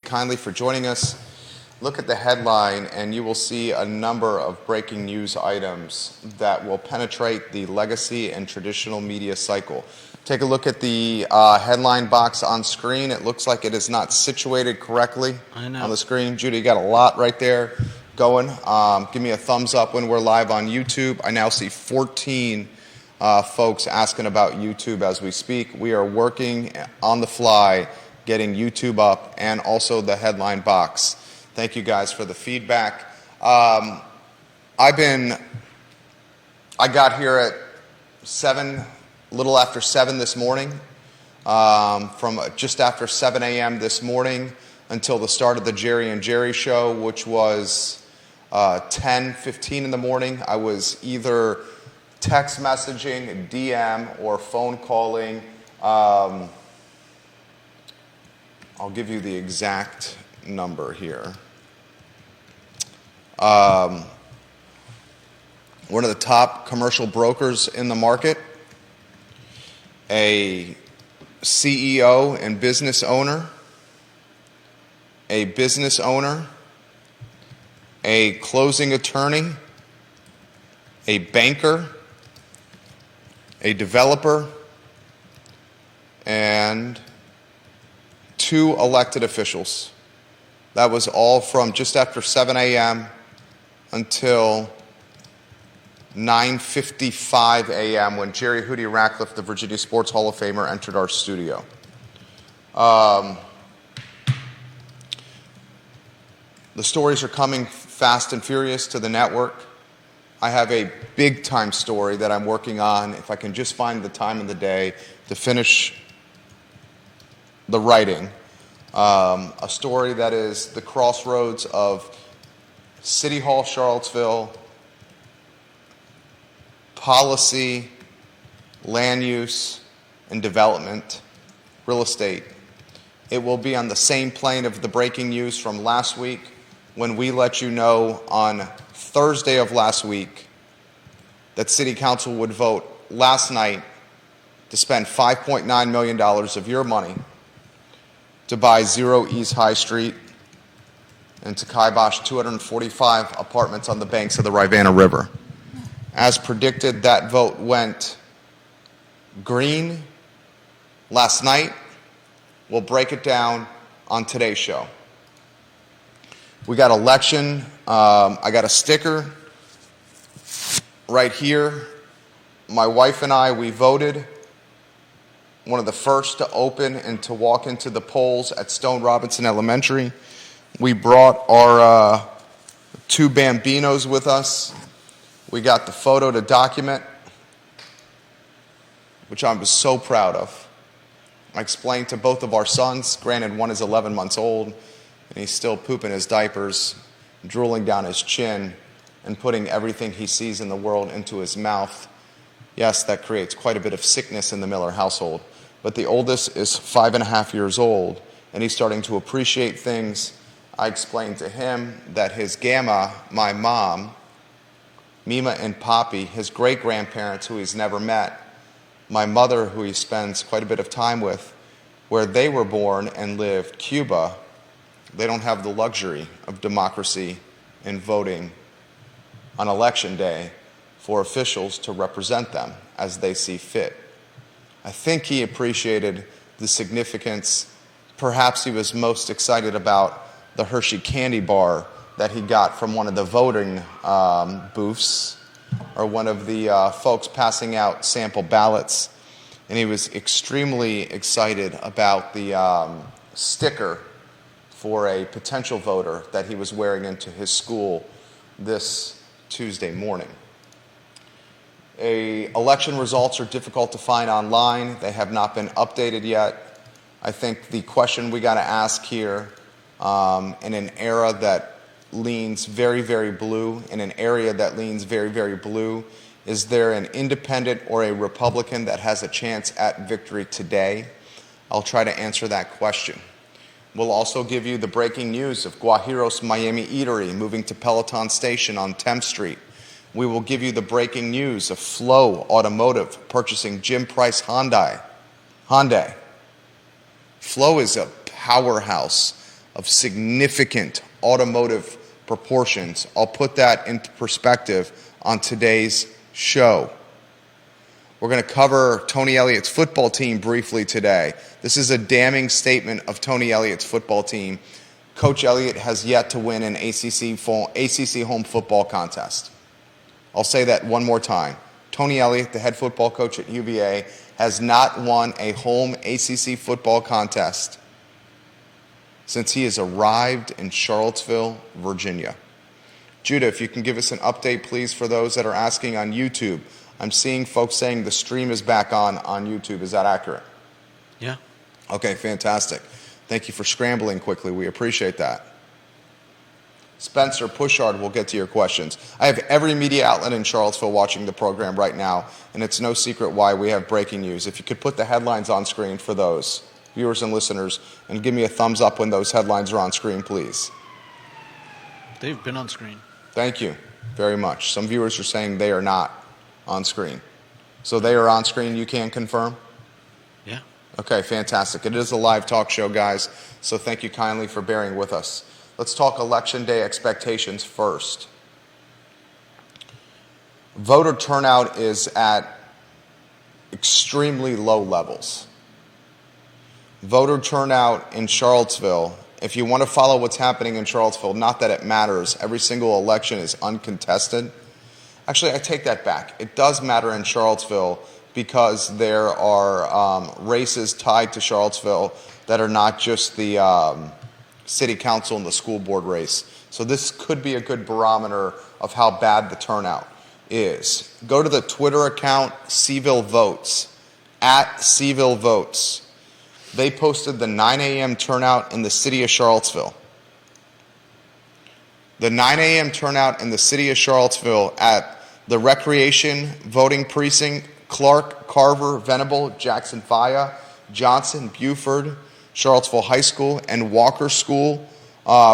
kindly for joining us. Look at the headline and you will see a number of breaking news items that will penetrate the legacy and traditional media cycle. Take a look at the headline box on screen. It looks like it is not situated correctly on the screen. Judy, you got a lot right there going. Give me a thumbs up when we're live on YouTube. I now see 14 folks asking about YouTube as we speak. We are working on the fly, getting YouTube up and also the headline box. Thank you guys for the feedback. I got here at 7, a little after 7 this morning, from just after 7 a.m. this morning until the start of the Jerry and Jerry show, which was 10:15 in the morning. I was either text messaging, DM, or phone calling. I'll give you the exact number here. One of the top commercial brokers in the market, a CEO and business owner, a closing attorney, a banker, a developer, and 2 elected officials. That was all from just after 7 a.m. until 9:55 a.m. when Jerry Hootie Ratcliffe, the Virginia Sports Hall of Famer, entered our studio. The stories are coming fast and furious to the network. I have a big-time story that I'm working on, if I can just find the time of the day to finish the writing. A story that is the crossroads of City Hall, Charlottesville, policy, land use, and development, real estate. It will be on the same plane of the breaking news from last week when we let you know on Thursday of last week that City Council would vote last night to spend $5.9 million of your money to buy 0 East High Street and to kibosh 245 apartments on the banks of the Rivanna River. As predicted, that vote went green last night. We'll break it down on today's show. We got election. I got a sticker right here. My wife and I, we voted. One of the first to open and to walk into the polls at Stone Robinson Elementary. We brought our 2 Bambinos with us. We got the photo to document, which I was so proud of. I explained to both of our sons, granted one is 11 months old, and he's still pooping his diapers, drooling down his chin, and putting everything he sees in the world into his mouth. Yes, that creates quite a bit of sickness in the Miller household. But the oldest is 5.5 years old, and he's starting to appreciate things. I explained to him that his Gamma, my mom, Mima and Poppy, his great-grandparents who he's never met, my mother who he spends quite a bit of time with, where they were born and lived, Cuba, they don't have the luxury of democracy and voting on election day for officials to represent them as they see fit. I think he appreciated the significance. Perhaps he was most excited about the Hershey candy bar that he got from one of the voting booths or one of the folks passing out sample ballots. And he was extremely excited about the sticker for a potential voter that he was wearing into his school this Tuesday morning. Election results are difficult to find online. They have not been updated yet. I think the question we got to ask here, in an era that leans very, very blue, in an area that leans very, very blue, is there an independent or a Republican that has a chance at victory today? I'll try to answer that question. We'll also give you the breaking news of Guajiros Miami Eatery moving to Peloton Station on 10th Street. We will give you the breaking news of Flow Automotive purchasing Jim Price Hyundai. Flow is a powerhouse of significant automotive proportions. I'll put that into perspective on today's show. We're going to cover Tony Elliott's football team briefly today. This is a damning statement of Tony Elliott's football team. Coach Elliott has yet to win an ACC home football contest. I'll say that one more time. Tony Elliott, the head football coach at UVA, has not won a home ACC football contest since he has arrived in Charlottesville, Virginia. Judah, if you can give us an update, please, for those that are asking on YouTube. I'm seeing folks saying the stream is back on YouTube. Is that accurate? Yeah. Okay, fantastic. Thank you for scrambling quickly. We appreciate that. Spencer Pushard will get to your questions. I have every media outlet in Charlottesville watching the program right now, and it's no secret why we have breaking news. If you could put the headlines on screen for those viewers and listeners, and give me a thumbs up when those headlines are on screen, please. They've been on screen. Thank you very much. Some viewers are saying they are not on screen. So they are on screen, you can confirm? Yeah. Okay, fantastic. It is a live talk show, guys, so thank you kindly for bearing with us. Let's talk Election Day expectations first. Voter turnout is at extremely low levels. Voter turnout in Charlottesville, if you want to follow what's happening in Charlottesville, not that it matters, every single election is uncontested. Actually, I take that back. It does matter in Charlottesville because there are races tied to Charlottesville that are not just the city council and the school board race. So this could be a good barometer of how bad the turnout is. Go to the Twitter account, CVille Votes, at CVille Votes. They posted the 9 a.m. turnout in the city of Charlottesville. The 9 a.m. turnout in the city of Charlottesville at the Recreation Voting Precinct, Clark, Carver, Venable, Jackson Faya, Johnson, Buford, Charlottesville High School, and Walker School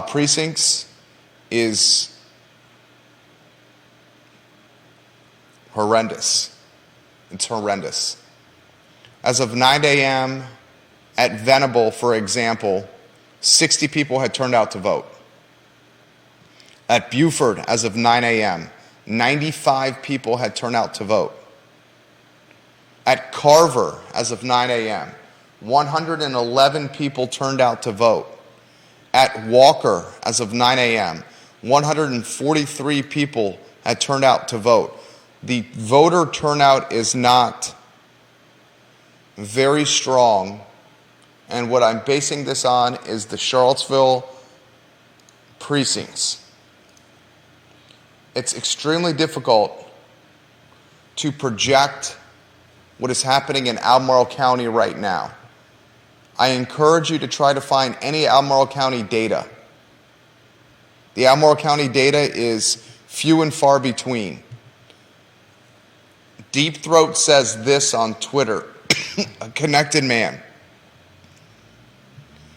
precincts is horrendous. It's horrendous. As of 9 a.m. at Venable, for example, 60 people had turned out to vote. At Buford, as of 9 a.m., 95 people had turned out to vote. At Carver, as of 9 a.m., 111 people turned out to vote. At Walker, as of 9 a.m., 143 people had turned out to vote. The voter turnout is not very strong, and what I'm basing this on is the Charlottesville precincts. It's extremely difficult to project what is happening in Albemarle County right now. I encourage you to try to find any Albemarle County data. The Albemarle County data is few and far between. Deep Throat says this on Twitter, a connected man.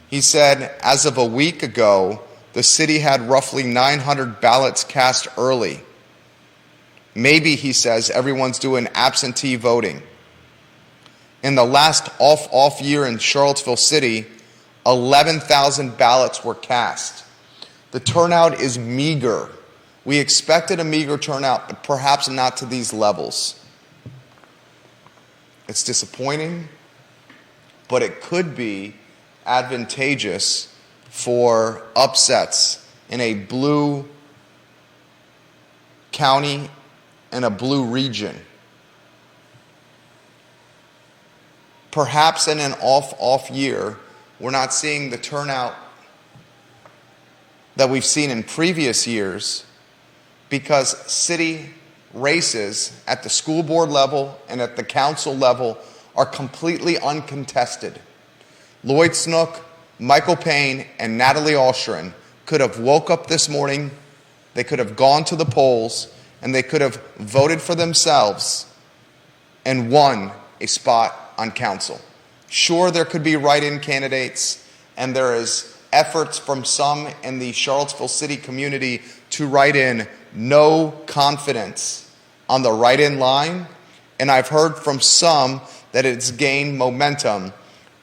He said, as of a week ago, the city had roughly 900 ballots cast early. Maybe, he says, everyone's doing absentee voting. In the last off year in Charlottesville City, 11,000 ballots were cast. The turnout is meager. We expected a meager turnout, but perhaps not to these levels. It's disappointing, but it could be advantageous for upsets in a blue county and a blue region. Perhaps in an off year, we're not seeing the turnout that we've seen in previous years because city races at the school board level and at the council level are completely uncontested. Lloyd Snook, Michael Payne, and Natalie Ostrin could have woke up this morning, they could have gone to the polls, and they could have voted for themselves and won a spot on council. Sure, there could be write-in candidates, and there is efforts from some in the Charlottesville city community to write in no confidence on the write-in line, and I've heard from some that it's gained momentum.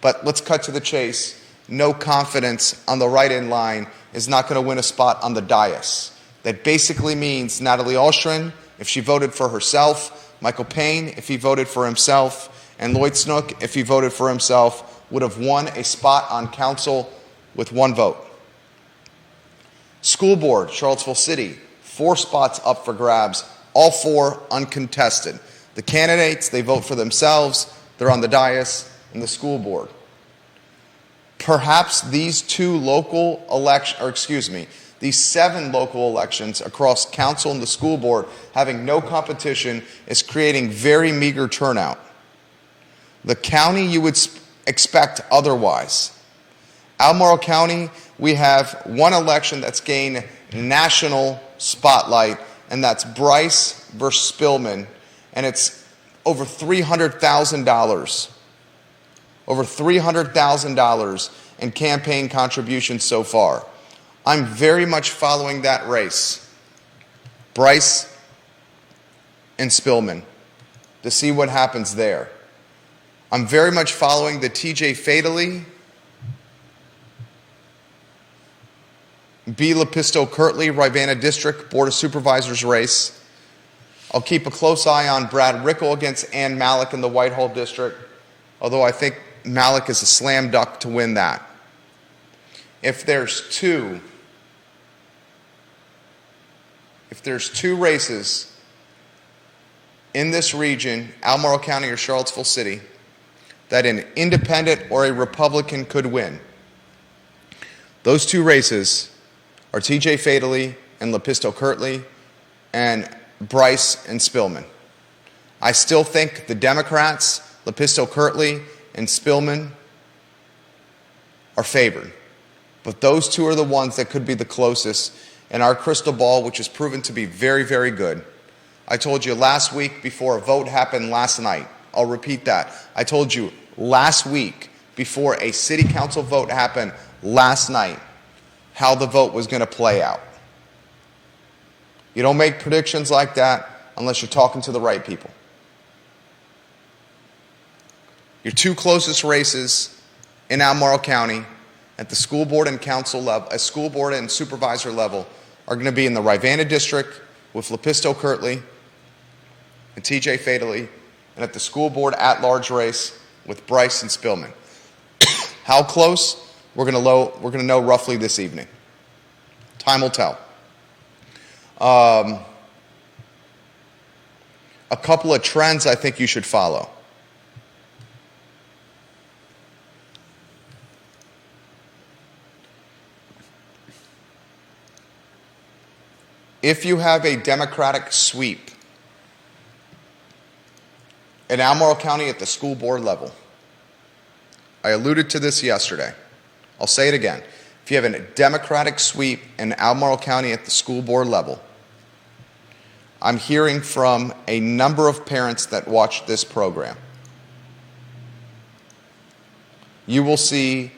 But let's cut to the chase. no confidence on the write-in line is not going to win a spot on the dais. That basically means Natalie Alstrin, if she voted for herself, Michael Payne, if he voted for himself, and Lloyd Snook, if he voted for himself, would have won a spot on council with one vote. School board, Charlottesville City, 4 spots up for grabs, all 4 uncontested. The candidates, they vote for themselves, they're on the dais, and the school board. Perhaps these 2 local these 7 local elections across council and the school board having no competition is creating very meager turnout. The county, you would expect otherwise. Albemarle County, we have one election that's gained national spotlight, and that's Bryce versus Spillman, and it's over $300,000. Over $300,000 in campaign contributions so far. I'm very much following that race, Bryce and Spillman, to see what happens there. I'm very much following the TJ Fatally, B. Lepisto Kirtley, Rivanna District Board of Supervisors race. I'll keep a close eye on Brad Rickle against Ann Malik in the Whitehall District, although I think Malik is a slam dunk to win that. If there's two races in this region, Albemarle County or Charlottesville City, that an independent or a Republican could win, those 2 races are TJ Fatally and Lepisto Kirtley and Bryce and Spillman. I still think the Democrats, Lepisto Kirtley and Spillman, are favored. But those 2 are the ones that could be the closest in our crystal ball, which has proven to be very, very good. I told you last week before a vote happened last night. I'll repeat that. I told you last week before a city council vote happened last night how the vote was going to play out. You don't make predictions like that unless you're talking to the right people. Your 2 closest races in Albemarle County at the school board and council level, at school board and supervisor level, are going to be in the Rivanna District with Lepisto Kirtley and TJ Fatally, and at the school board at-large race with Bryce and Spillman. How close? We're going to know roughly this evening. Time will tell. A couple of trends I think you should follow. If you have a Democratic sweep in Albemarle County at the school board level, I alluded to this yesterday. I'll say it again. If you have a Democratic sweep in Albemarle County at the school board level, I'm hearing from a number of parents that watch this program. You will see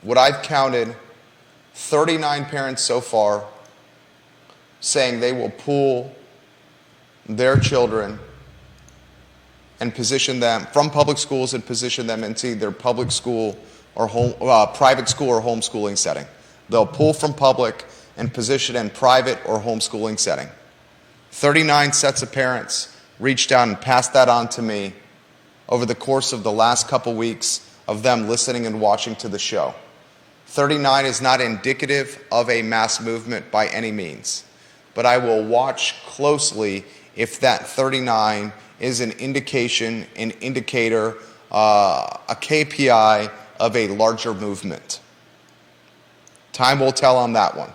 what I've counted 39 parents so far saying they will pool their children and position them from public schools and position them into either public school or private school or homeschooling setting. They'll pull from public and position in private or homeschooling setting. 39 sets of parents reached out and passed that on to me over the course of the last couple weeks of them listening and watching to the show. 39 is not indicative of a mass movement by any means, but I will watch closely if that 39 is an indication, an indicator, a KPI of a larger movement. Time will tell on that one.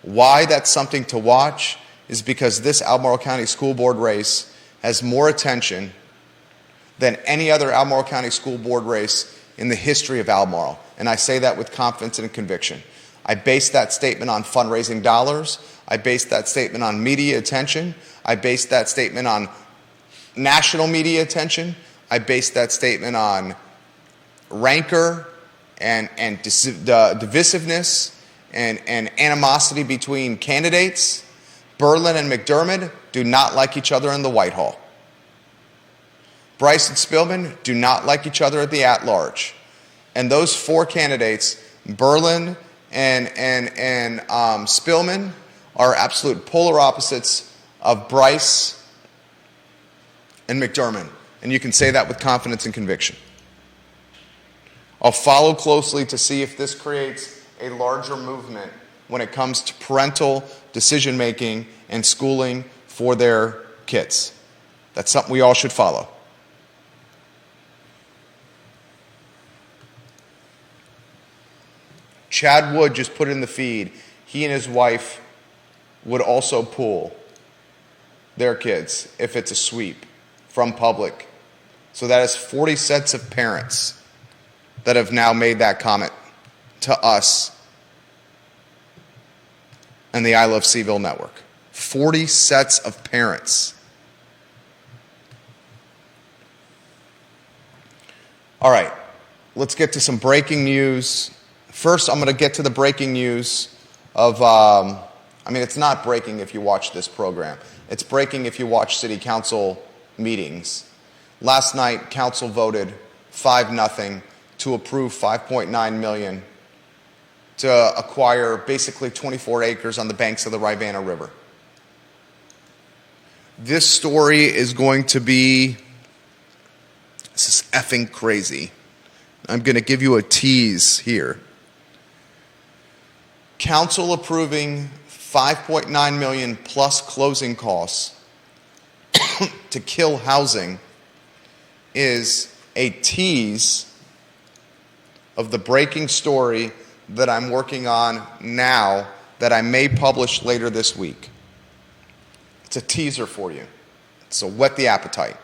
Why that's something to watch is because this Albemarle County School Board race has more attention than any other Albemarle County School Board race in the history of Albemarle. And I say that with confidence and conviction. I base that statement on fundraising dollars. I base that statement on media attention. I base that statement on national media attention. I base that statement on rancor and divisiveness and animosity between candidates. Berlin and McDermott do not like each other in the Whitehall. Bryce and Spillman do not like each other at the at-large. And those 4 candidates, Berlin and Spillman, are absolute polar opposites of Bryce and McDermott. And you can say that with confidence and conviction. I'll follow closely to see if this creates a larger movement when it comes to parental decision-making and schooling for their kids. That's something we all should follow. Chad Wood just put in the feed. He and his wife would also pool their kids if it's a sweep from public. So that is 40 sets of parents that have now made that comment to us and the I Love CVille Network. 40 sets of parents. All right, let's get to some breaking news. First, I'm going to get to the breaking news of, it's not breaking if you watch this program. It's breaking if you watch city council meetings. Last night, council voted 5-0 to approve $5.9 million to acquire basically 24 acres on the banks of the Rivanna River. This story is going to be, this is effing crazy. I'm going to give you a tease here. Council approving $5.9 million plus closing costs to kill housing is a tease of the breaking story that I'm working on now that I may publish later this week. It's a teaser for you. So whet the appetite.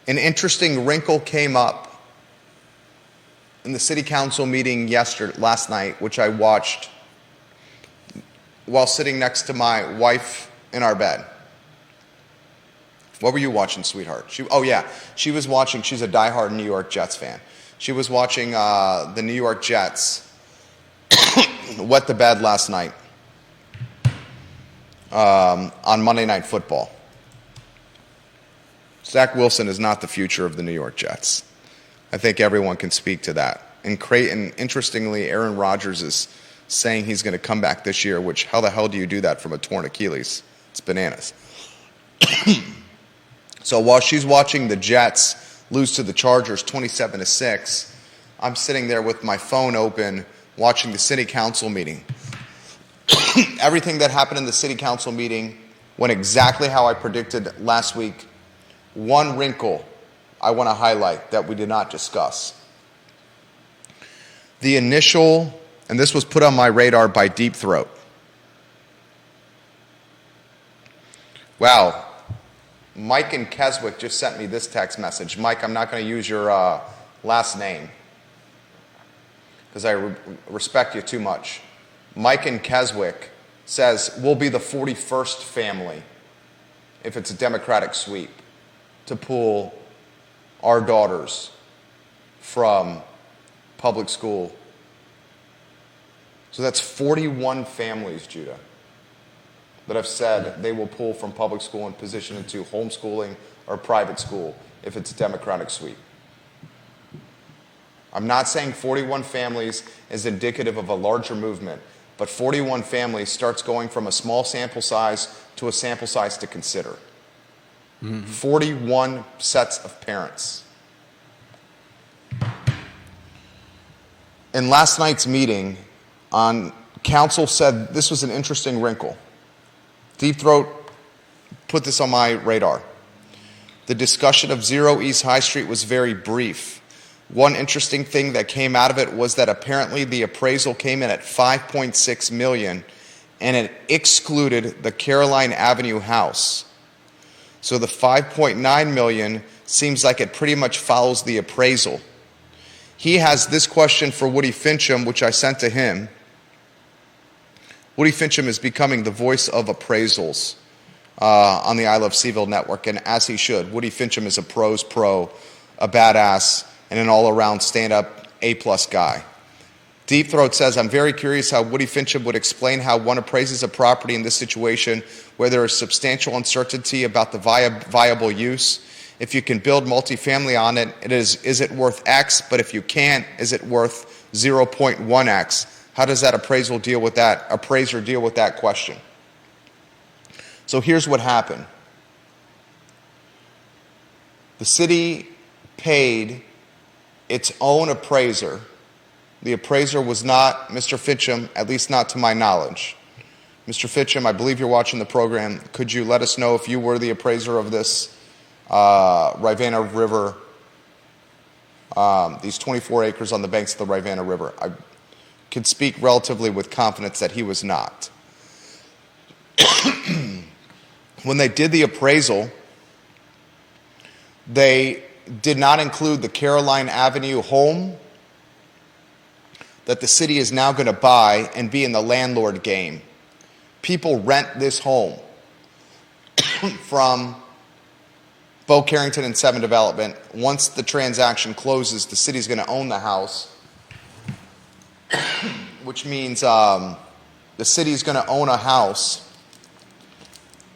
An interesting wrinkle came up in the city council meeting last night, which I watched while sitting next to my wife in our bed. What were you watching, sweetheart? She was watching, she's a diehard New York Jets fan. She was watching the New York Jets wet the bed last night on Monday Night Football. Zach Wilson is not the future of the New York Jets. I think everyone can speak to that. And interestingly, Aaron Rodgers is saying he's going to come back this year, which how the hell do you do that from a torn Achilles? It's bananas. So while she's watching the Jets lose to the Chargers 27-6, I'm sitting there with my phone open watching the city council meeting. Everything that happened in the city council meeting went exactly how I predicted last week. One wrinkle I want to highlight that we did not discuss. The initial, and this was put on my radar by Deep Throat. Wow. Mike in Keswick just sent me this text message. Mike, I'm not going to use your last name because I respect you too much. Mike in Keswick says, we'll be the 41st family if it's a Democratic sweep to pull our daughters from public school. So that's 41 families, Judah, that have said they will pull from public school and position into homeschooling or private school if it's a Democratic sweep. I'm not saying 41 families is indicative of a larger movement, but 41 families starts going from a small sample size to a sample size to consider. 41 sets of parents. In last night's meeting, council said this was an interesting wrinkle. Deep Throat put this on my radar. The discussion of Zero East High Street was very brief. One interesting thing that came out of it was that apparently the appraisal came in at $5.6 million and it excluded the Caroline Avenue house. So the $5.9 million seems like it pretty much follows the appraisal. He has this question for Woody Fincham, which I sent to him. Woody Fincham is becoming the voice of appraisals on the I Love CVille Network, and as he should. Woody Fincham is a pro's pro, a badass, and an all-around stand-up A-plus guy. Deep Throat says, I'm very curious how Woody Fincham would explain how one appraises a property in this situation where there is substantial uncertainty about the viable use. If you can build multifamily on it, is it worth X? But if you can't, is it worth 0.1X? How does that appraiser deal with that question? So here's what happened. The city paid its own appraiser. The appraiser was not Mr. Fincham, at least not to my knowledge. Mr. Fincham, I believe you're watching the program. Could you let us know if you were the appraiser of this Rivanna River, these 24 acres on the banks of the Rivanna River? I could speak relatively with confidence that he was not. When they did the appraisal, they did not include the Caroline Avenue home that the city is now going to buy and be in the landlord game. People rent this home from Bo Carrington and 7 Development. Once the transaction closes, the city's going to own the house, which means the city's going to own a house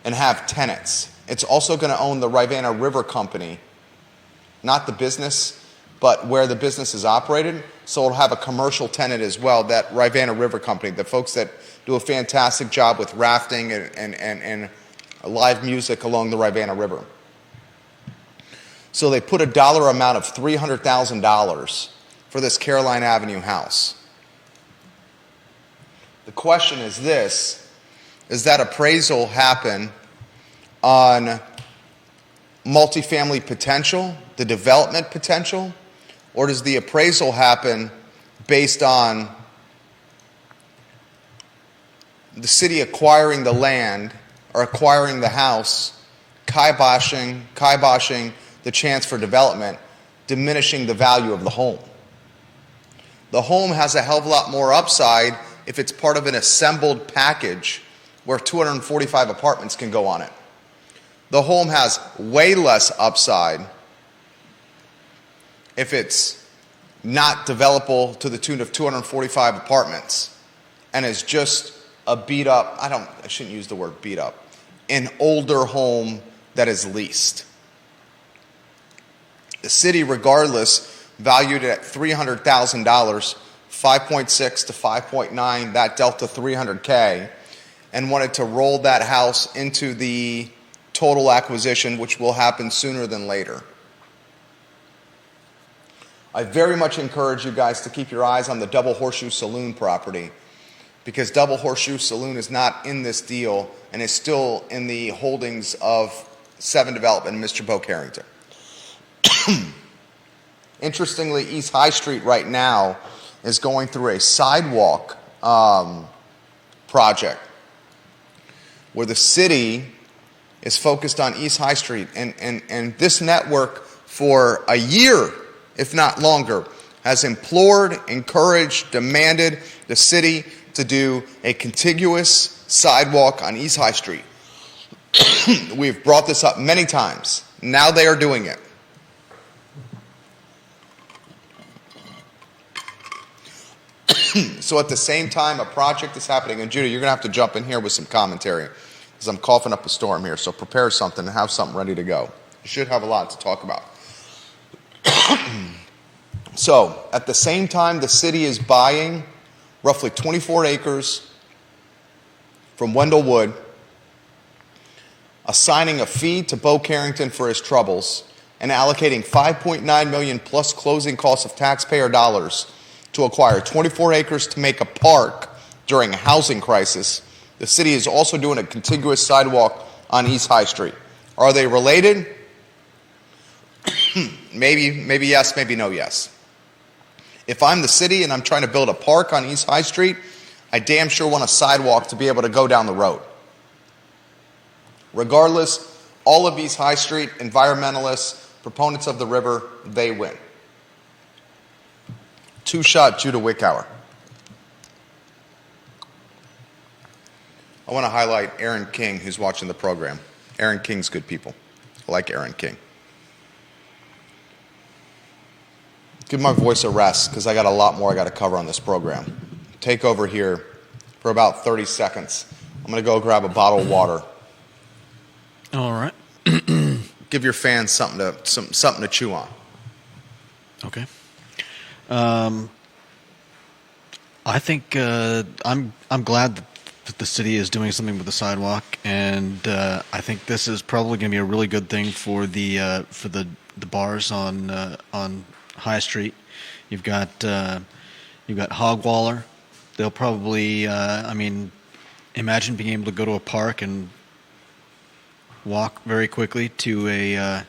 and have tenants. It's also going to own the Rivanna River Company, not the business, but where the business is operated. So it'll have a commercial tenant as well, that Rivanna River Company, the folks that do a fantastic job with rafting and live music along the Rivanna River. So they put a dollar amount of $300,000 for this Caroline Avenue house. The question is this: does that appraisal happen on multifamily potential, the development potential, or does the appraisal happen based on the city acquiring the land or acquiring the house, kiboshing the chance for development, diminishing the value of the home? The home has a hell of a lot more upside if it's part of an assembled package where 245 apartments can go on it. The home has way less upside if it's not developable to the tune of 245 apartments and is just a beat up, I shouldn't use the word beat up, an older home that is leased. The city, regardless, valued it at $300,000, 5.6 to 5.9, that delta $300K, and wanted to roll that house into the total acquisition, which will happen sooner than later. I very much encourage you guys to keep your eyes on the Double Horseshoe Saloon property, because Double Horseshoe Saloon is not in this deal and is still in the holdings of 7 Development and Mr. Bo Carrington. Interestingly, East High Street right now is going through a sidewalk project where the city is focused on East High Street. And this network for a year, if not longer, has implored, encouraged, demanded the city to do a contiguous sidewalk on East High Street. We've brought this up many times. Now they are doing it. So at the same time, a project is happening, and Judah, you're going to have to jump in here with some commentary because I'm coughing up a storm here. So prepare something and have something ready to go. You should have a lot to talk about. So at the same time, the city is buying roughly 24 acres from Wendell Wood, assigning a fee to Bo Carrington for his troubles, and allocating $5.9 million plus closing costs of taxpayer dollars to acquire 24 acres to make a park during a housing crisis. The city is also doing a contiguous sidewalk on East High Street. Are they related? Maybe yes, maybe no yes. If I'm the city and I'm trying to build a park on East High Street, I damn sure want a sidewalk to be able to go down the road. Regardless, all of East High Street, environmentalists, proponents of the river, they win. Two-shot Judah Wickower. I want to highlight Aaron King, who's watching the program. Aaron King's good people. I like Aaron King. give my voice a rest because I got a lot more I got to cover on this program. Take over here for about 30 seconds. I'm going to go grab a bottle of water. All right. Give your fans something to chew on. Okay. I think I'm glad that the city is doing something with the sidewalk, and I think this is probably going to be a really good thing for the bars on High Street. You've got Hogwaller. They'll probably imagine being able to go to a park and walk very quickly to a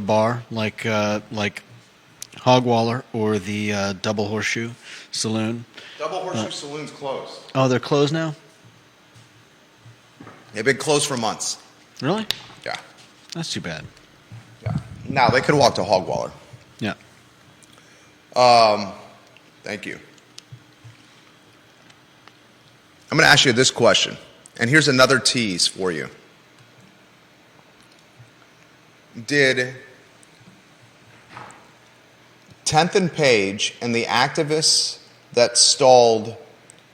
bar like Hogwaller or the Double Horseshoe Saloon. Double Horseshoe Saloon's closed. Oh, they're closed now? They've been closed for months. Really? Yeah. That's too bad. Yeah. Now they could walk to Hogwaller. Yeah. Thank you. I'm going to ask you this question, and here's another tease for you. Did 10th and Page and the activists that stalled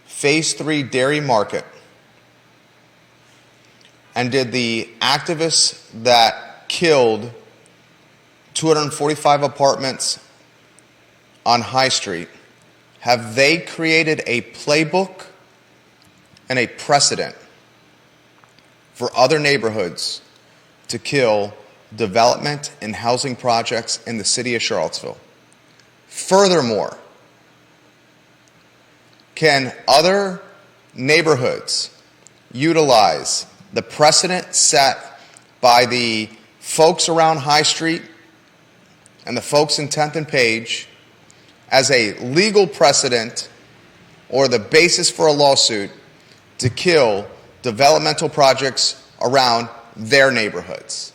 Phase 3 Dairy Market, and did the activists that killed 245 apartments on High Street, have they created a playbook and a precedent for other neighborhoods to kill development and housing projects in the city of Charlottesville? Furthermore, can other neighborhoods utilize the precedent set by the folks around High Street and the folks in 10th and Page as a legal precedent or the basis for a lawsuit to kill developmental projects around their neighborhoods?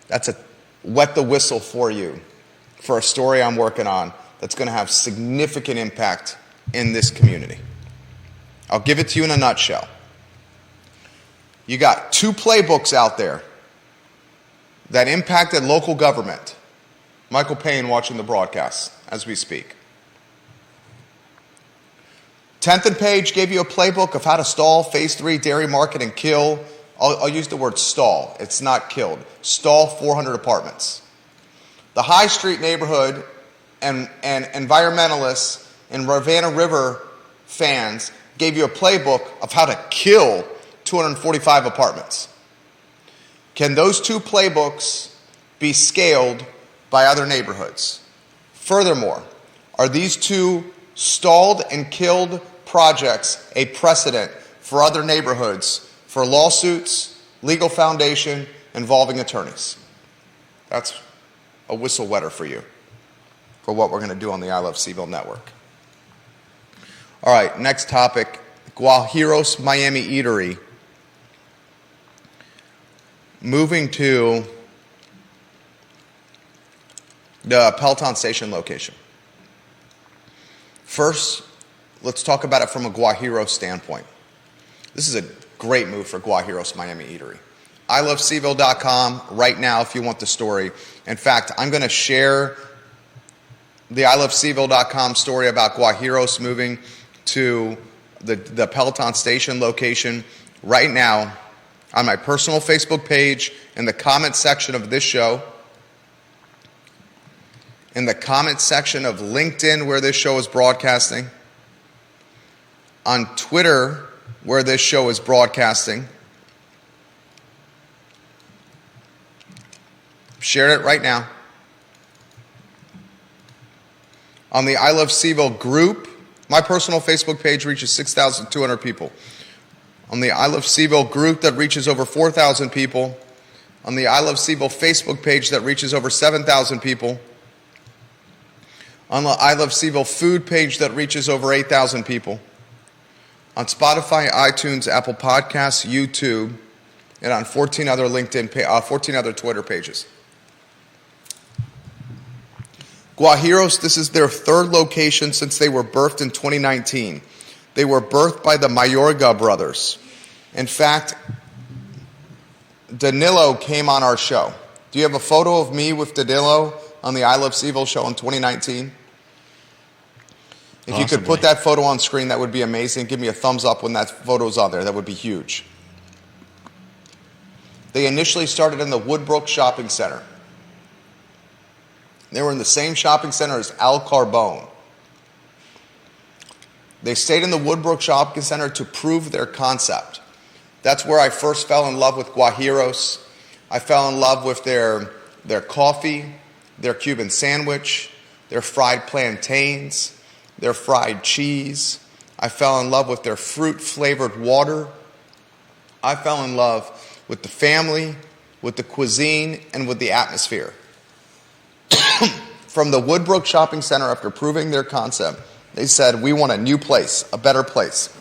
That's a wet the whistle for you for a story I'm working on that's going to have significant impact in this community. I'll give it to you in a nutshell. You got two playbooks out there that impacted local government. Michael Payne watching the broadcast as we speak. 10th and Page gave you a playbook of how to stall Phase 3 Dairy Market and kill, I'll use the word stall, it's not killed, stall 400 apartments. The High Street neighborhood and environmentalists and Ravenna River fans gave you a playbook of how to kill 245 apartments. Can those two playbooks be scaled by other neighborhoods? Furthermore, are these two stalled and killed projects a precedent for other neighborhoods for lawsuits, legal foundation, involving attorneys? That's a whistle wetter for you for what we're going to do on the I Love CVille Network. All right, next topic, Guajiros Miami Eatery moving to the Peloton station location. First, let's talk about it from a Guajiro standpoint. This is a great move for Guajiros Miami Eatery. ILoveCVille.com right now if you want the story. In fact, I'm going to share the ILoveCVille.com story about Guajiros moving to the Peloton station location right now on my personal Facebook page, in the comment section of this show, in the comment section of LinkedIn where this show is broadcasting, on Twitter where this show is broadcasting. Share it right now. On the I Love CVille group, my personal Facebook page reaches 6,200 people. On the I Love CVille group that reaches over 4,000 people. On the I Love CVille Facebook page that reaches over 7,000 people. On the I Love CVille food page that reaches over 8,000 people. On Spotify, iTunes, Apple Podcasts, YouTube, and on 14 other 14 other Twitter pages. Guajiros, this is their third location since they were birthed in 2019. They were birthed by the Mayorga brothers. In fact, Danilo came on our show. Do you have a photo of me with Danilo on the I Love CVille show in 2019? If you could put that photo on screen, that would be amazing. Give me a thumbs up when that photo's on there. That would be huge. They initially started in the Woodbrook Shopping Center. They were in the same shopping center as Al Carbone. They stayed in the Woodbrook Shopping Center to prove their concept. That's where I first fell in love with Guajiros. I fell in love with their coffee, their Cuban sandwich, their fried plantains, their fried cheese. I fell in love with their fruit-flavored water. I fell in love with the family, with the cuisine, and with the atmosphere. From the Woodbrook Shopping Center, after proving their concept, they said, we want a new place, a better place.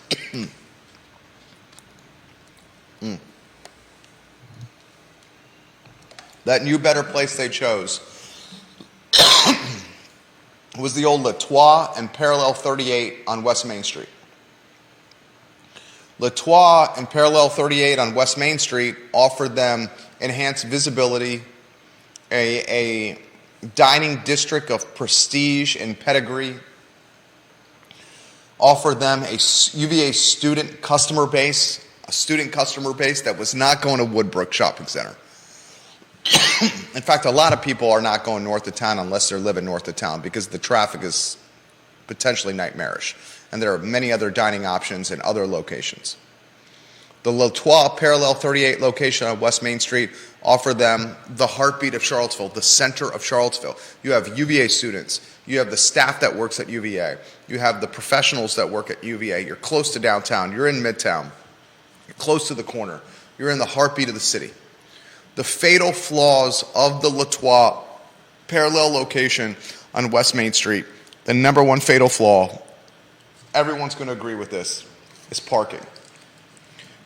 That new, better place they chose was the old Latois and Parallel 38 on West Main Street. Latois and Parallel 38 on West Main Street offered them enhanced visibility, a dining district of prestige and pedigree, offered them a UVA student customer base, a student customer base that was not going to Woodbrook Shopping Center. In fact, a lot of people are not going north of town unless they're living north of town because the traffic is potentially nightmarish. And there are many other dining options in other locations. The Latois Parallel 38 location on West Main Street offered them the heartbeat of Charlottesville, the center of Charlottesville. You have UVA students. You have the staff that works at UVA. You have the professionals that work at UVA. You're close to downtown. You're in Midtown. You're close to the corner. You're in the heartbeat of the city. The fatal flaws of the Latois Parallel location on West Main Street, the number one fatal flaw, everyone's going to agree with this, is parking.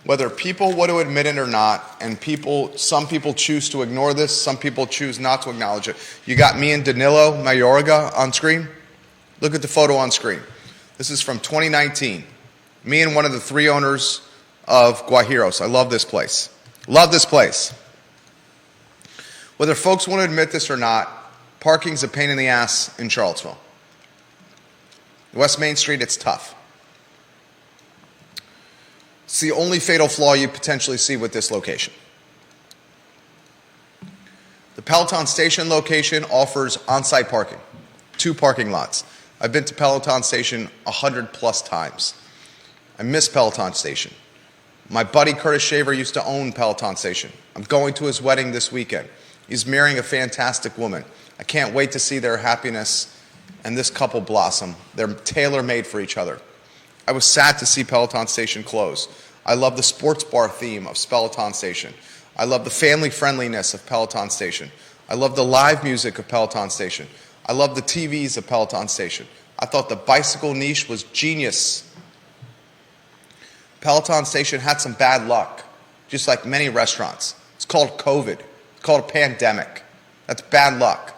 Whether people want to admit it or not, and some people choose to ignore this, some people choose not to acknowledge it. You got me and Danilo Mayorga on screen. Look at the photo on screen. This is from 2019. Me and one of the three owners of Guajiros. I love this place. Love this place. Whether folks want to admit this or not, parking's a pain in the ass in Charlottesville. West Main Street, it's tough. It's the only fatal flaw you potentially see with this location. The Peloton Station location offers on-site parking, 2 parking lots. I've been to Peloton Station 100+ times. I miss Peloton Station. My buddy Curtis Shaver used to own Peloton Station. I'm going to his wedding this weekend. He's marrying a fantastic woman. I can't wait to see their happiness and this couple blossom. They're tailor-made for each other. I was sad to see Peloton Station close. I love the sports bar theme of Peloton Station. I love the family friendliness of Peloton Station. I love the live music of Peloton Station. I love the TVs of Peloton Station. I thought the bicycle niche was genius. Peloton Station had some bad luck, just like many restaurants. It's called COVID. It's called a pandemic. That's bad luck.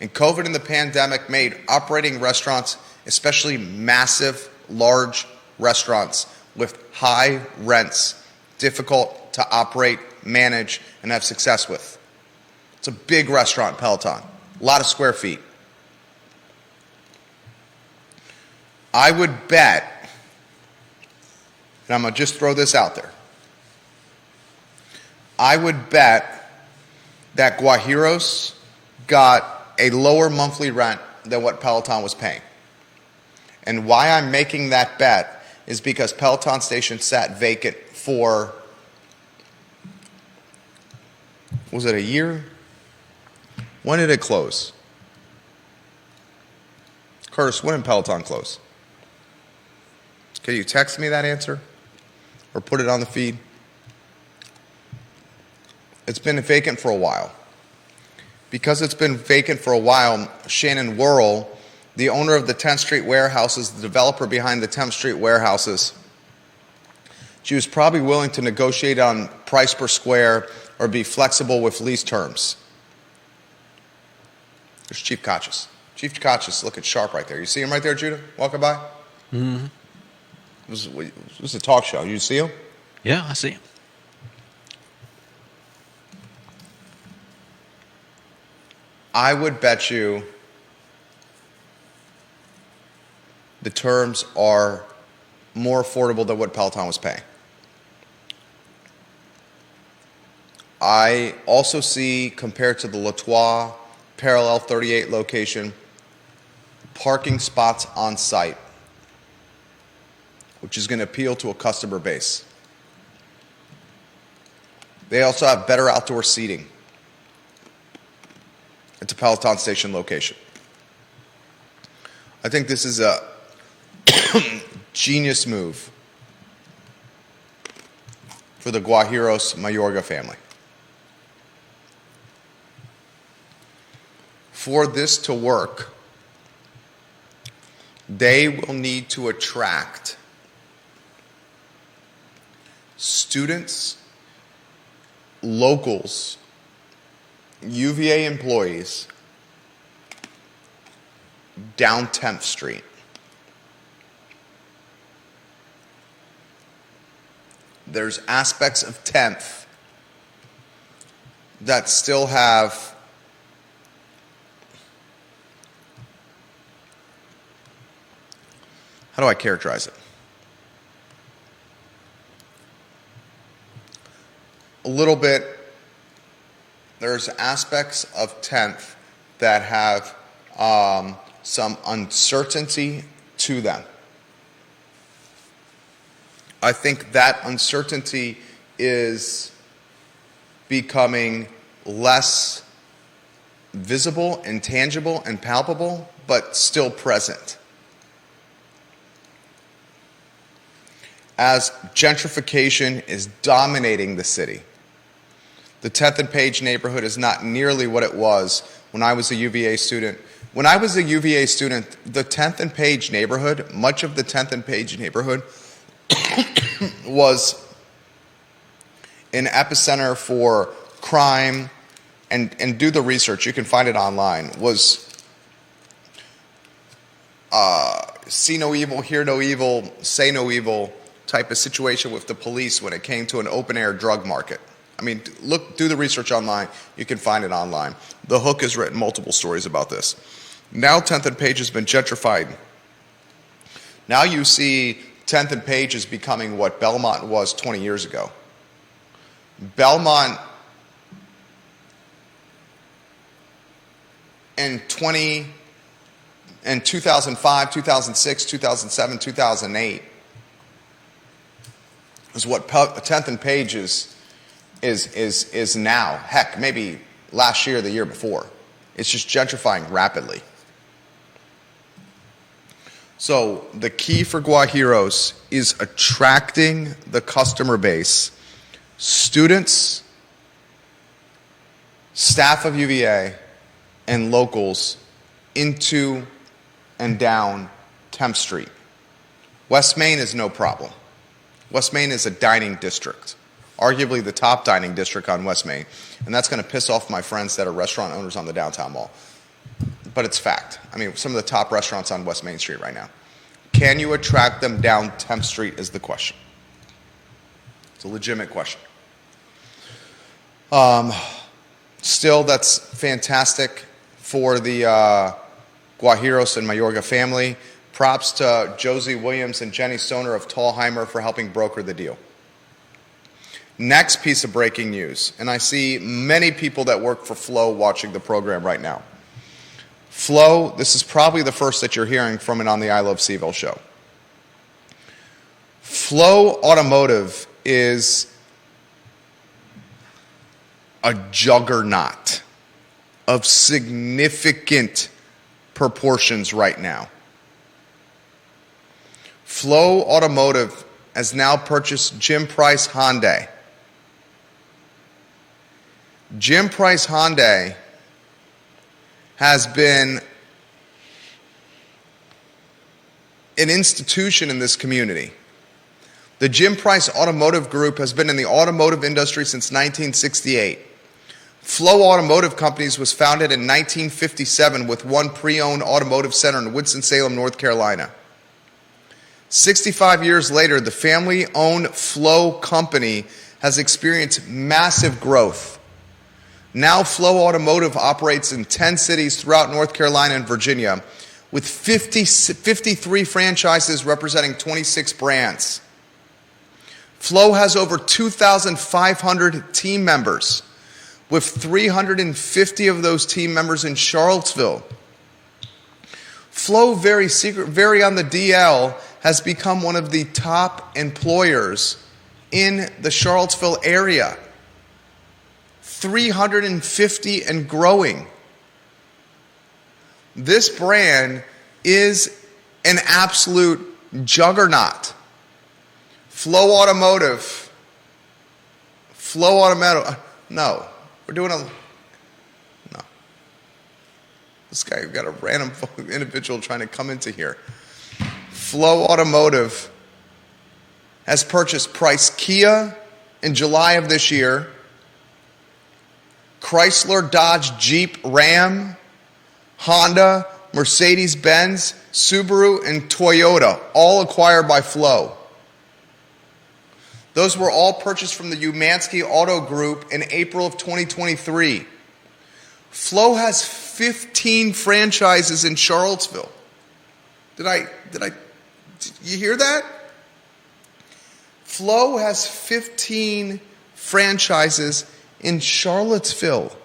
And COVID and the pandemic made operating restaurants, especially massive, large restaurants with high rents, difficult to operate, manage, and have success with. It's a big restaurant, Peloton. A lot of square feet. I would bet, and I'm going to just throw this out there, I would bet that Guajiros got a lower monthly rent than what Peloton was paying. And why I'm making that bet is because Peloton Station sat vacant for, was it a year? When did it close? Curtis, when did Peloton close? Can you text me that answer or put it on the feed? It's been vacant for a while. Because it's been vacant for a while, Shannon Worrell, the owner of the 10th Street warehouses, the developer behind the 10th Street warehouses, she was probably willing to negotiate on price per square or be flexible with lease terms. There's Chief Kachis. Chief Kachis looking sharp right there. You see him right there, Judah, walking by? Mm-hmm. This is a talk show. You see him? Yeah, I see him. I would bet you the terms are more affordable than what Peloton was paying. I also see, compared to the Latois Parallel 38 location, parking spots on site, which is going to appeal to a customer base. They also have better outdoor seating at the Peloton Station location. I think this is a genius move for the Guajiros Mayorga family. For this to work, they will need to attract students, locals, UVA employees down 10th Street. There's aspects of 10th that still have how do I characterize it? A little bit, there's aspects of 10th that have some uncertainty to them. I think that uncertainty is becoming less visible and tangible and palpable, but still present. As gentrification is dominating the city, the 10th and Page neighborhood is not nearly what it was when I was a UVA student. When I was a UVA student, the 10th and Page neighborhood, much of the 10th and Page neighborhood was an epicenter for crime, and do the research, you can find it online, was see no evil, hear no evil, say no evil type of situation with the police when it came to an open-air drug market. I mean, do the research online. You can find it online. The Hook has written multiple stories about this. Now 10th and Page has been gentrified. Now you see 10th and Page is becoming what Belmont was 20 years ago. Belmont in 2005, 2006, 2007, 2008 is what 10th and Page is now. Heck, maybe last year, the year before. It's just gentrifying rapidly. So the key for Guajiros is attracting the customer base, students, staff of UVA, and locals into and down 10th Street. West Main is no problem. West Main is a dining district, arguably the top dining district on West Main, and that's going to piss off my friends that are restaurant owners on the downtown mall. But it's fact. I mean, some of the top restaurants on West Main Street right now. Can you attract them down 10th Street is the question. It's a legitimate question. Still, that's fantastic for the Guajiros and Mayorga family. Props to Josie Williams and Jenny Stoner of Tallheimer for helping broker the deal. Next piece of breaking news, and I see many people that work for Flo watching the program right now. Flo, this is probably the first that you're hearing from it on the I Love CVille show. Flo Automotive is a juggernaut of significant proportions right now. Flo Automotive has now purchased Jim Price Hyundai. Jim Price Hyundai has been an institution in this community. The Jim Price Automotive Group has been in the automotive industry since 1968. Flo Automotive Companies was founded in 1957 with one pre-owned automotive center in Winston-Salem, North Carolina. 65 years later, the family-owned Flo company has experienced massive growth. Now Flow Automotive operates in 10 cities throughout North Carolina and Virginia, with 53 franchises representing 26 brands. Flow has over 2,500 team members, with 350 of those team members in Charlottesville. Flow, very on the DL, has become one of the top employers in the Charlottesville area. 350 and growing. This brand is an absolute juggernaut. Flow Automotive. No. We're doing no. This guy got a random individual trying to come into here. Flow Automotive has purchased Price Kia in July of this year, Chrysler, Dodge, Jeep, Ram, Honda, Mercedes-Benz, Subaru, and Toyota, all acquired by Flow. Those were all purchased from the Umansky Auto Group in April of 2023. Flow has 15 franchises in Charlottesville. Did you hear that? Flow has 15 franchises in Charlottesville.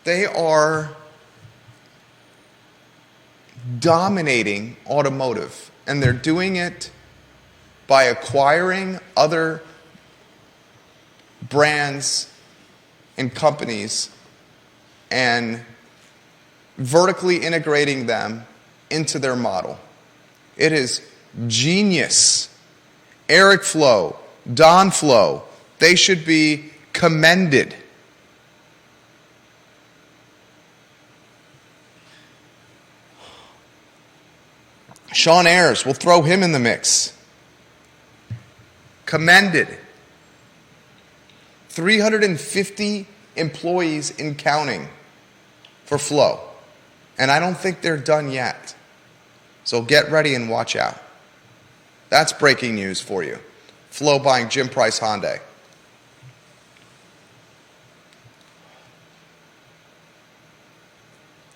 They are dominating automotive, and they're doing it by acquiring other brands and companies and vertically integrating them into their model. It is genius. Eric Flow, Don Flow, they should be commended. Sean Ayers, we'll throw him in the mix. Commended. 350 employees in counting for Flow. And I don't think they're done yet. So get ready and watch out. That's breaking news for you. Flow buying Jim Price Hyundai.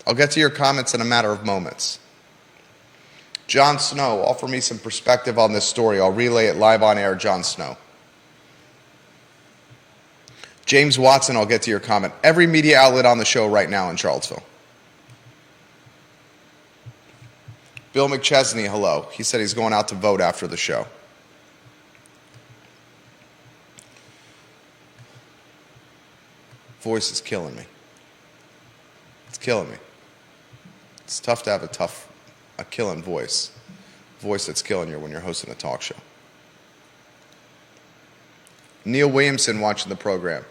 I'll get to your comments in a matter of moments. Jon Snow, offer me some perspective on this story. I'll relay it live on air, Jon Snow. James Watson, I'll get to your comment. Every media outlet on the show right now in Charlottesville. Bill McChesney, hello. He said he's going out to vote after the show. Voice is killing me. It's killing me. It's tough to have a killing voice. Voice that's killing you when you're hosting a talk show. Neil Williamson watching the program.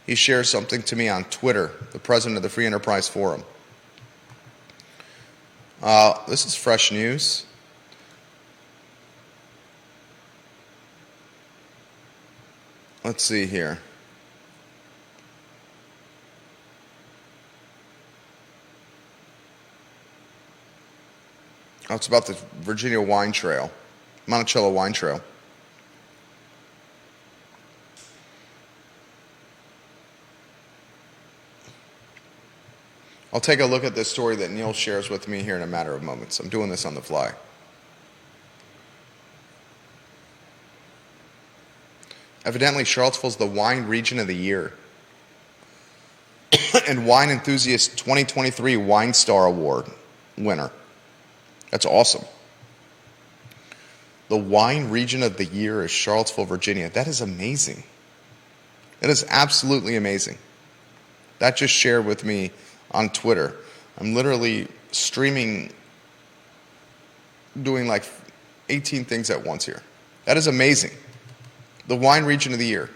He shares something to me on Twitter, the president of the Free Enterprise Forum. This is fresh news. Let's see here. Oh, it's about the Virginia Wine Trail, Monticello Wine Trail. I'll take a look at this story that Neil shares with me here in a matter of moments. I'm doing this on the fly. Evidently, Charlottesville's the wine region of the year. And Wine Enthusiast 2023 Wine Star Award winner. That's awesome. The wine region of the year is Charlottesville, Virginia. That is amazing. That is absolutely amazing. That just shared with me on Twitter. I'm literally streaming, doing like 18 things at once here. That is amazing. The wine region of the year.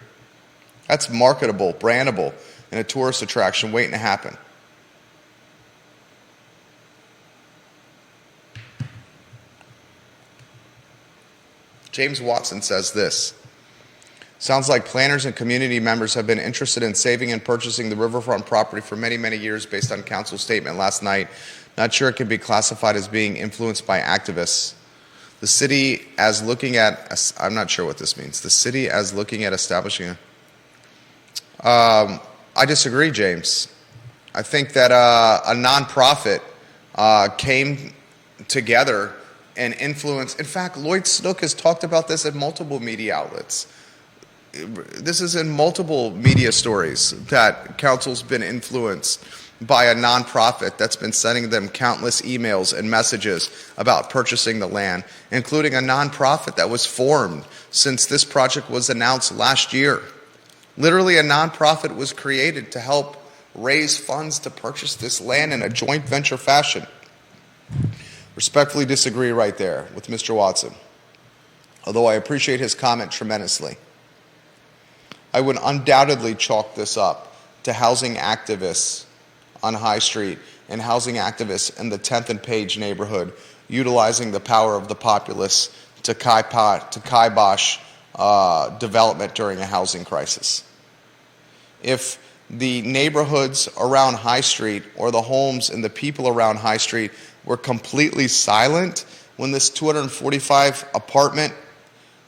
That's marketable, brandable, and a tourist attraction waiting to happen. James Watson says this. Sounds like planners and community members have been interested in saving and purchasing the riverfront property for many, many years based on council's statement last night. Not sure it can be classified as being influenced by activists. The city as looking at, I'm not sure what this means. The city as looking at establishing I disagree, James. I think that a nonprofit came together and influenced. In fact, Lloyd Snook has talked about this at multiple media outlets. This is in multiple media stories that council's been influenced by a nonprofit that's been sending them countless emails and messages about purchasing the land, including a nonprofit that was formed since this project was announced last year. Literally, a nonprofit was created to help raise funds to purchase this land in a joint venture fashion. Respectfully disagree right there with Mr. Watson, although I appreciate his comment tremendously. I would undoubtedly chalk this up to housing activists on High Street and housing activists in the 10th and Page neighborhood utilizing the power of the populace to kibosh development during a housing crisis. If the neighborhoods around High Street or the homes and the people around High Street were completely silent when this 245 apartment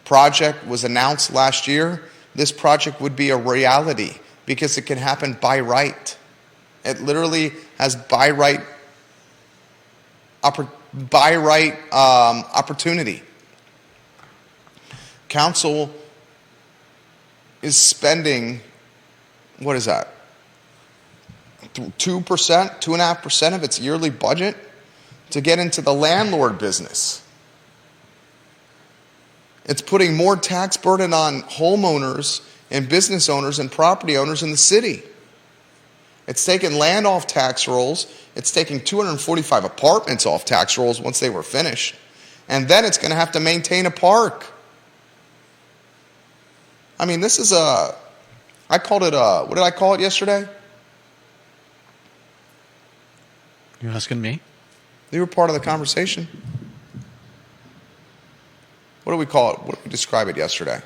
project was announced last year, this project would be a reality because it can happen by right. It literally has by right opportunity. Council is spending, what is that? 2%, 2.5% of its yearly budget to get into the landlord business. It's putting more tax burden on homeowners and business owners and property owners in the city. It's taken land off tax rolls. It's taking 245 apartments off tax rolls once they were finished. And then it's going to have to maintain a park. I mean, this is I called it what did I call it yesterday? You asking me? You were part of the conversation. What do we call it? What did we describe it yesterday?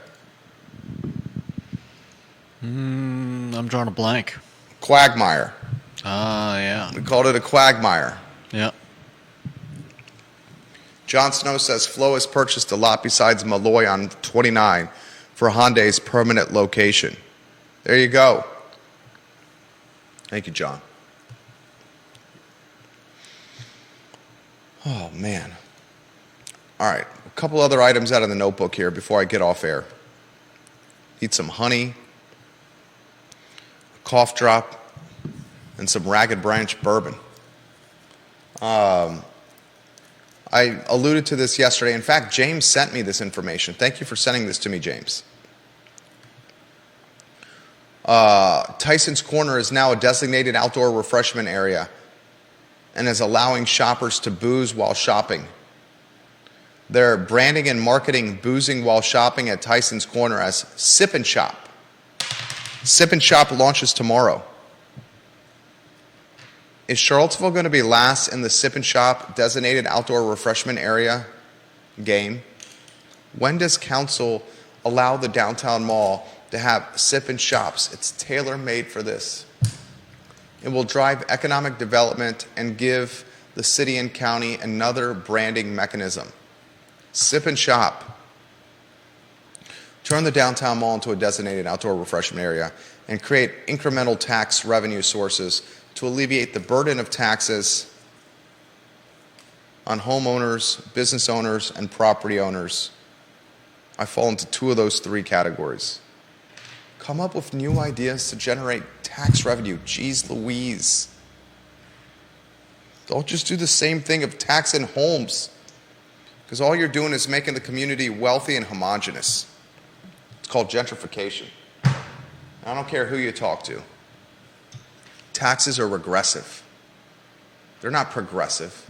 I'm drawing a blank. Quagmire. Yeah. We called it a quagmire. Yeah. John Snow says Flo has purchased a lot besides Malloy on 29 for Hyundai's permanent location. There you go. Thank you, John. Oh, man. All right. A couple other items out of the notebook here before I get off air. Need some honey, a cough drop, and some Ragged Branch bourbon. I alluded to this yesterday. In fact, James sent me this information. Thank you for sending this to me, James. Tyson's Corner is now a designated outdoor refreshment area and is allowing shoppers to booze while shopping. They're branding and marketing boozing while shopping at Tyson's Corner as Sip and Shop. Sip and Shop launches tomorrow. Is Charlottesville going to be last in the Sip and Shop designated outdoor refreshment area game? When does council allow the downtown mall to have Sip and Shops? It's tailor-made for this. It will drive economic development and give the city and county another branding mechanism. Sip and Shop. Turn the downtown mall into a designated outdoor refreshment area and create incremental tax revenue sources to alleviate the burden of taxes on homeowners, business owners, and property owners. I fall into two of those three categories. Come up with new ideas to generate tax revenue. Jeez Louise. Don't just do the same thing of taxing homes, because all you're doing is making the community wealthy and homogenous. It's called gentrification. I don't care who you talk to. Taxes are regressive. They're not progressive.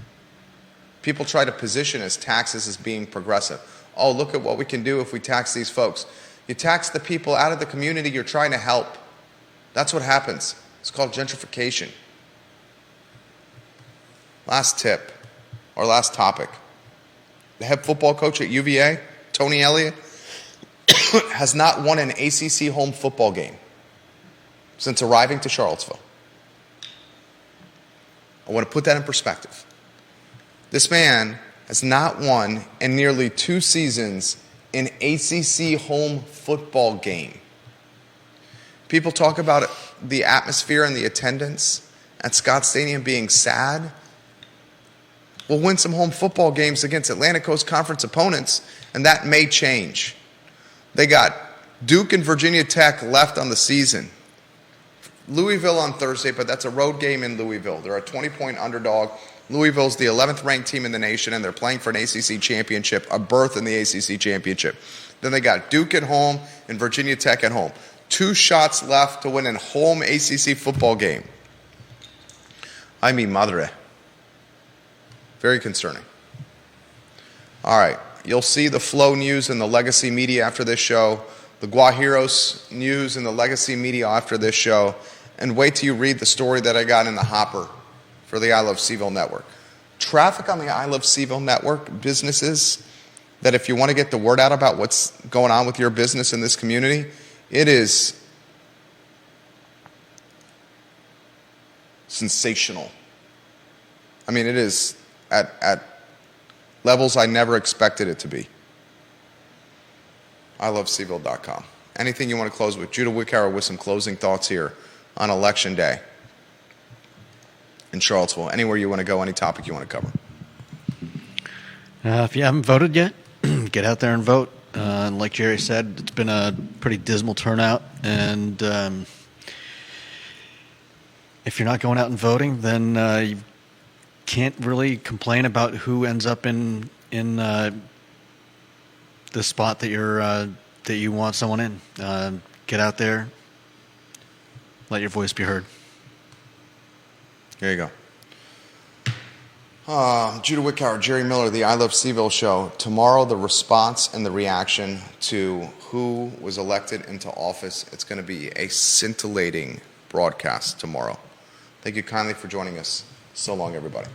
People try to position as taxes as being progressive. Oh, look at what we can do if we tax these folks. You tax the people out of the community you're trying to help. That's what happens. It's called gentrification. Last tip, or last topic. The head football coach at UVA, Tony Elliott, has not won an ACC home football game since arriving to Charlottesville. I want to put that in perspective. This man has not won in nearly 2 seasons an ACC home football game. People talk about the atmosphere and the attendance at Scott Stadium being sad. We'll win some home football games against Atlantic Coast Conference opponents, and that may change. They got Duke and Virginia Tech left on the season. Louisville on Thursday, but that's a road game in Louisville. They're a 20-point underdog. Louisville's the 11th ranked team in the nation, and they're playing for an ACC championship, a berth in the ACC championship. Then they got Duke at home and Virginia Tech at home. 2 shots left to win a home ACC football game. I mean, madre. Very concerning. All right. You'll see the Flow News and the Legacy Media after this show, the Guajiros News and the Legacy Media after this show, and wait till you read the story that I got in the hopper for the I Love CVille Network. Traffic on the I Love CVille Network businesses, that if you want to get the word out about what's going on with your business in this community, it is sensational. I mean, it is at levels I never expected it to be. ILoveCVille.com. Anything you want to close with? Judah Wickower with some closing thoughts here on Election Day in Charlottesville. Anywhere you want to go, any topic you want to cover. If you haven't voted yet, get out there and vote. Like Jerry said, it's been a pretty dismal turnout, and if you're not going out and voting, then you can't really complain about who ends up in the spot that you want someone in. Get out there, let your voice be heard. There you go. Judah Wickower, Jerry Miller, the I Love CVille Show. Tomorrow, the response and the reaction to who was elected into office. It's going to be a scintillating broadcast tomorrow. Thank you kindly for joining us. So long, everybody.